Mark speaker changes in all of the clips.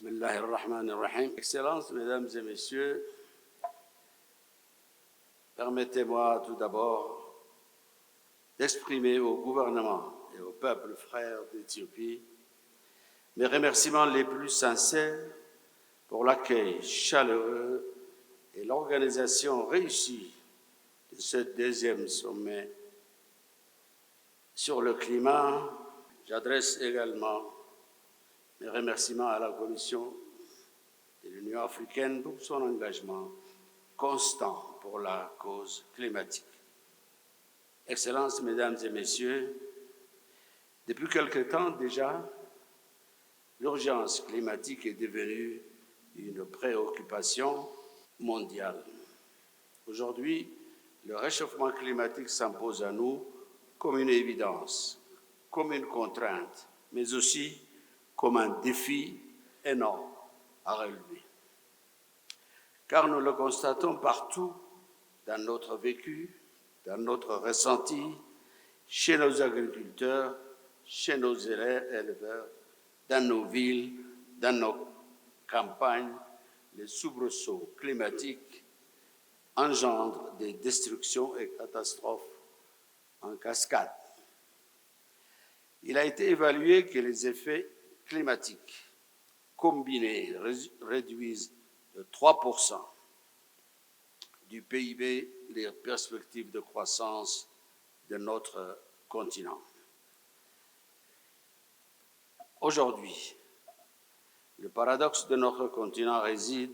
Speaker 1: Bismillahirrahmanirrahim. Excellences, Mesdames et Messieurs, permettez-moi tout d'abord d'exprimer au gouvernement et au peuple frère d'Éthiopie mes remerciements les plus sincères pour l'accueil chaleureux et l'organisation réussie de ce deuxième sommet sur le climat. J'adresse également mes remerciements à la Commission de l'Union africaine pour son engagement constant pour la cause climatique. Excellences, Mesdames et Messieurs, depuis quelque temps déjà, l'urgence climatique est devenue une préoccupation mondiale. Aujourd'hui, le réchauffement climatique s'impose à nous comme une évidence, comme une contrainte, mais aussi comme un défi énorme à relever. Car nous le constatons partout dans notre vécu, dans notre ressenti, chez nos agriculteurs, chez nos éleveurs, dans nos villes, dans nos campagnes, les soubresauts climatiques engendrent des destructions et catastrophes en cascade. Il a été évalué que les effets climatiques combinés réduisent de 3% du PIB les perspectives de croissance de notre continent. Aujourd'hui, le paradoxe de notre continent réside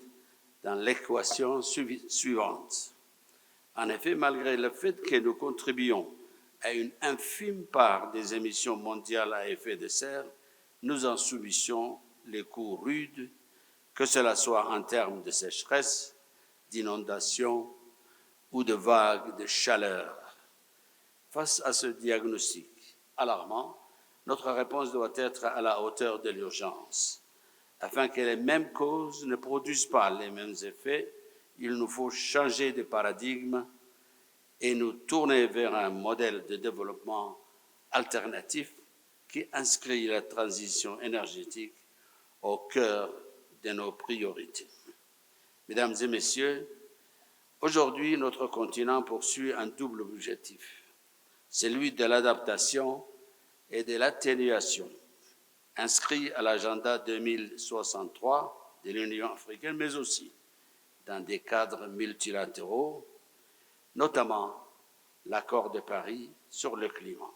Speaker 1: dans l'équation suivante. En effet, malgré le fait que nous contribuons à une infime part des émissions mondiales à effet de serre, nous en subissons les coûts rudes, que cela soit en termes de sécheresse, d'inondations ou de vagues de chaleur. Face à ce diagnostic alarmant, notre réponse doit être à la hauteur de l'urgence. Afin que les mêmes causes ne produisent pas les mêmes effets, il nous faut changer de paradigme et nous tourner vers un modèle de développement alternatif qui inscrit la transition énergétique au cœur de nos priorités. Mesdames et Messieurs, aujourd'hui, notre continent poursuit un double objectif, celui de l'adaptation et de l'atténuation, inscrit à l'agenda 2063 de l'Union africaine, mais aussi dans des cadres multilatéraux, notamment l'accord de Paris sur le climat.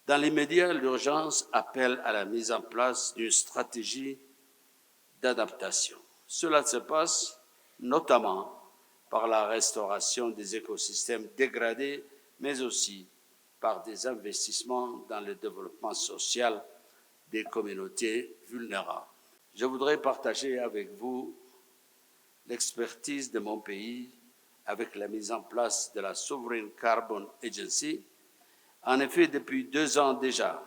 Speaker 1: Dans l'immédiat, l'urgence appelle à la mise en place d'une stratégie d'adaptation. Cela se passe notamment par la restauration des écosystèmes dégradés, mais aussi par des investissements dans le développement social des communautés vulnérables. Je voudrais partager avec vous l'expertise de mon pays avec la mise en place de la Sovereign Carbon Agency. En effet, depuis 2 ans déjà,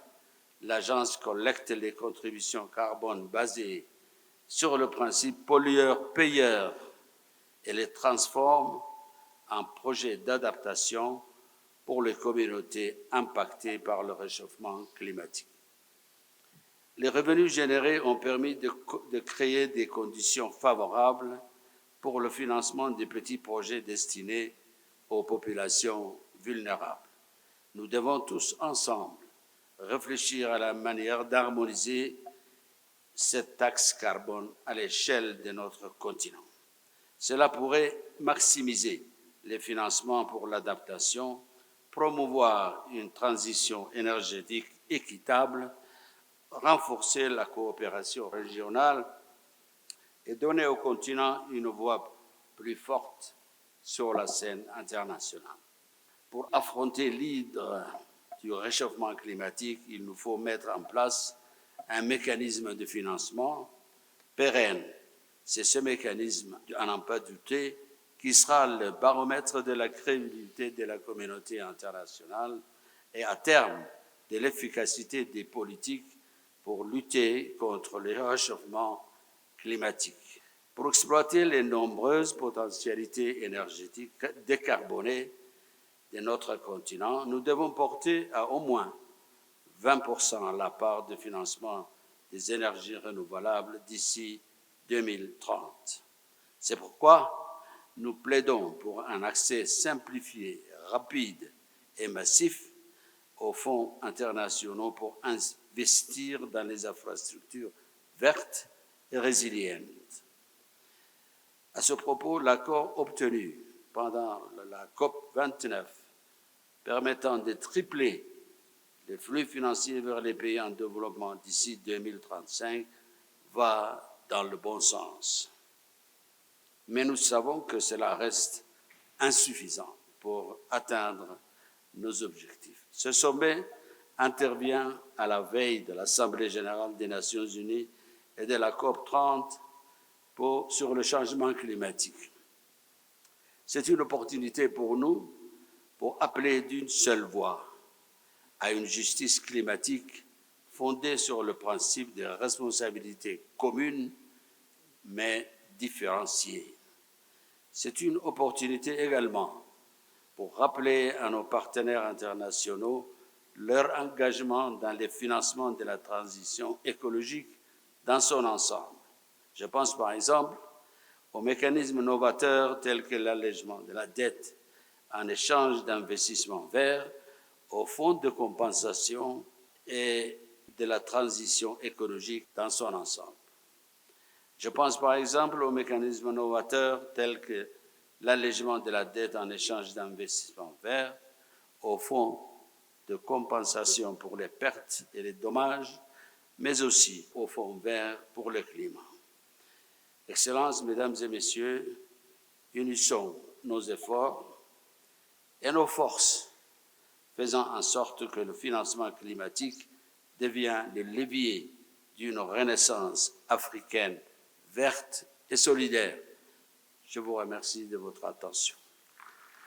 Speaker 1: l'agence collecte les contributions carbone basées sur le principe pollueur-payeur et les transforme en projets d'adaptation pour les communautés impactées par le réchauffement climatique. Les revenus générés ont permis de créer des conditions favorables pour le financement des petits projets destinés aux populations vulnérables. Nous devons tous ensemble réfléchir à la manière d'harmoniser cette taxe carbone à l'échelle de notre continent. Cela pourrait maximiser les financements pour l'adaptation, promouvoir une transition énergétique équitable, renforcer la coopération régionale et donner au continent une voix plus forte sur la scène internationale. Pour affronter l'hydre du réchauffement climatique, il nous faut mettre en place un mécanisme de financement pérenne. C'est ce mécanisme, à n'en pas douter, qui sera le baromètre de la crédibilité de la communauté internationale et à terme de l'efficacité des politiques pour lutter contre le réchauffement climatique. Pour exploiter les nombreuses potentialités énergétiques décarbonées de notre continent, nous devons porter à au moins 20% la part de financement des énergies renouvelables d'ici 2030. C'est pourquoi nous plaidons pour un accès simplifié, rapide et massif aux fonds internationaux pour investir dans les infrastructures vertes et résilientes. À ce propos, l'accord obtenu pendant la COP 29 permettant de tripler les flux financiers vers les pays en développement d'ici 2035 va dans le bon sens. Mais nous savons que cela reste insuffisant pour atteindre nos objectifs. Ce sommet intervient à la veille de l'Assemblée générale des Nations unies et de la COP 30 sur le changement climatique. C'est une opportunité pour nous pour appeler d'une seule voix à une justice climatique fondée sur le principe de responsabilité commune mais différenciée. C'est une opportunité également pour rappeler à nos partenaires internationaux leur engagement dans le financement de la transition écologique dans son ensemble. Je pense par exemple aux mécanismes novateurs tels que l'allègement de la dette en échange d'investissements verts, au fonds de compensation et de la transition écologique dans son ensemble. Je pense par exemple aux mécanismes novateurs tels que l'allègement de la dette en échange d'investissements verts, au fonds de compensation pour les pertes et les dommages, mais aussi au fonds vert pour le climat. Excellences, Mesdames et Messieurs, unissons nos efforts et nos forces, faisant en sorte que le financement climatique devienne le levier d'une renaissance africaine verte et solidaire. Je vous remercie de votre attention.